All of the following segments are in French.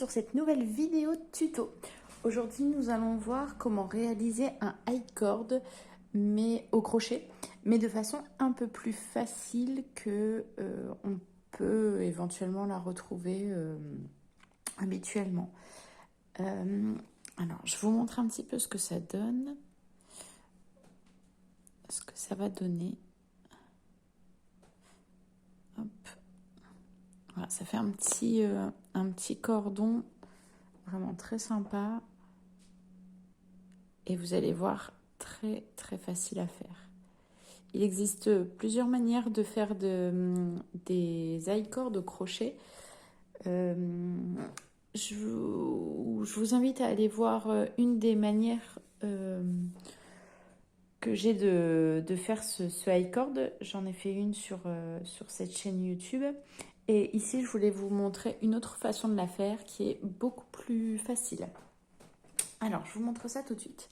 sur cette nouvelle vidéo tuto. Aujourd'hui, nous allons voir comment réaliser un high cord mais au crochet, mais de façon un peu plus facile que on peut éventuellement la retrouver habituellement. Alors, je vous montre un petit peu ce que ça donne, ce que ça va donner. Hop. Voilà, ça fait un petit cordon vraiment très sympa. Et vous allez voir, très très facile à faire. Il existe plusieurs manières de faire des high cords au crochet. Je vous invite à aller voir une des manières que j'ai de faire ce high cord. J'en ai fait une sur cette chaîne YouTube. Et ici, je voulais vous montrer une autre façon de la faire qui est beaucoup plus facile. Alors, je vous montre ça tout de suite.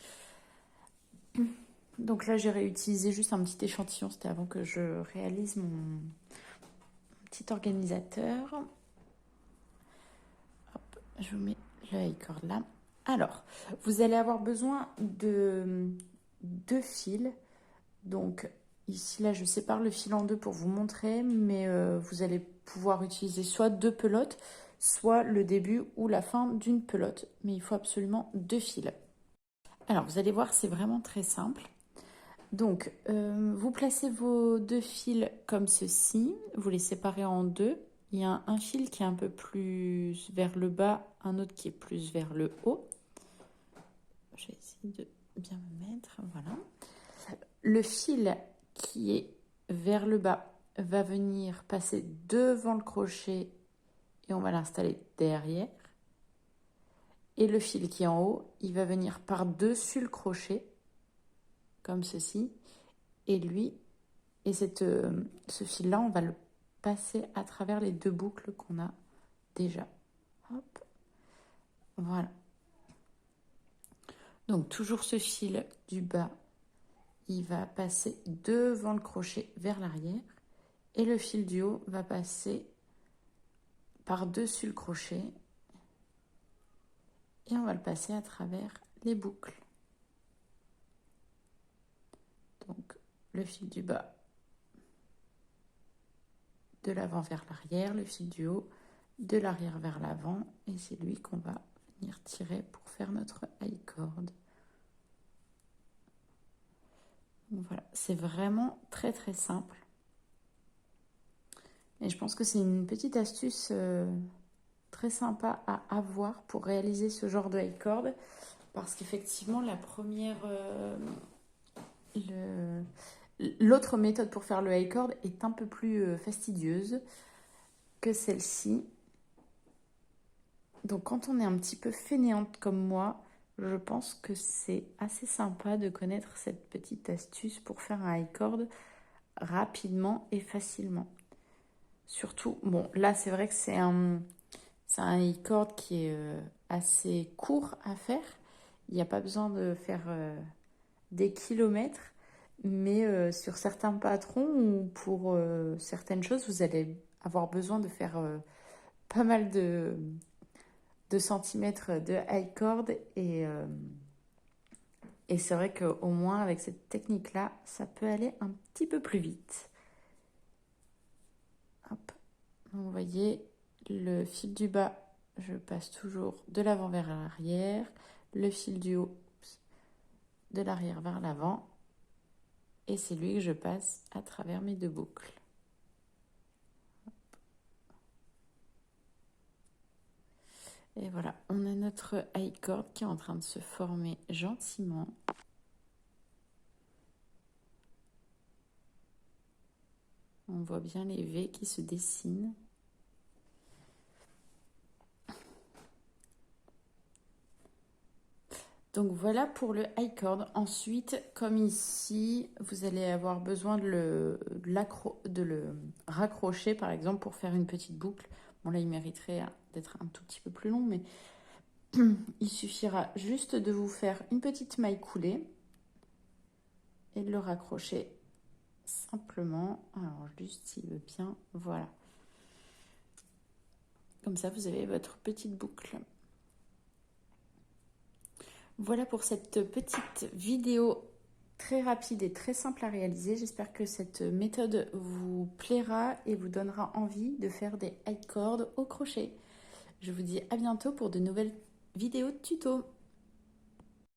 Donc là, j'ai réutilisé juste un petit échantillon. C'était avant que je réalise mon petit organisateur. Hop, je vous mets le high cord là. Alors, vous allez avoir besoin de 2 fils. Donc ici, là, je sépare le fil en deux pour vous montrer. Mais vous allez pouvoir utiliser soit 2 pelotes, soit le début ou la fin d'une pelote. Mais il faut absolument 2 fils. Alors, vous allez voir, c'est vraiment très simple. Donc, vous placez vos 2 fils comme ceci, vous les séparez en deux. Il y a un fil qui est un peu plus vers le bas, un autre qui est plus vers le haut. Je vais essayer de bien me mettre, voilà. Le fil qui est vers le bas va venir passer devant le crochet et on va l'installer derrière. Et le fil qui est en haut, il va venir par-dessus le crochet, comme ceci. Et ce fil-là, on va le passer à travers les 2 boucles qu'on a déjà. Hop, voilà. Donc, toujours ce fil du bas, il va passer devant le crochet vers l'arrière. Et le fil du haut va passer par-dessus le crochet. Et on va le passer à travers les boucles. Donc, le fil du bas de l'avant vers l'arrière, le fil du haut de l'arrière vers l'avant. Et c'est lui qu'on va venir tirer pour faire notre high cord. Voilà, c'est vraiment très très simple. Et je pense que c'est une petite astuce très sympa à avoir pour réaliser ce genre de high cord. Parce qu'effectivement, l'autre méthode pour faire le high cord est un peu plus fastidieuse que celle-ci. Donc quand on est un petit peu fainéante comme moi, je pense que c'est assez sympa de connaître cette petite astuce pour faire un high cord rapidement et facilement. Surtout, bon, là c'est vrai que c'est un high cord qui est assez court à faire. Il n'y a pas besoin de faire des kilomètres, mais sur certains patrons ou pour certaines choses, vous allez avoir besoin de faire pas mal de centimètres de high cord et c'est vrai qu'au moins avec cette technique-là, ça peut aller un petit peu plus vite. Hop. Vous voyez, le fil du bas, je passe toujours de l'avant vers l'arrière. Le fil du haut, de l'arrière vers l'avant. Et c'est lui que je passe à travers mes 2 boucles. Et voilà, on a notre high cord qui est en train de se former gentiment. On voit bien les V qui se dessinent. Donc voilà pour le high cord. Ensuite, comme ici, vous allez avoir besoin de le raccrocher, par exemple, pour faire une petite boucle. Bon, là, il mériterait d'être un tout petit peu plus long, mais il suffira juste de vous faire une petite maille coulée et de le raccrocher simplement. Alors, juste s'il veut bien, voilà. Comme ça, vous avez votre petite boucle. Voilà pour cette petite vidéo très rapide et très simple à réaliser. J'espère que cette méthode vous plaira et vous donnera envie de faire des high cords au crochet. Je vous dis à bientôt pour de nouvelles vidéos tuto.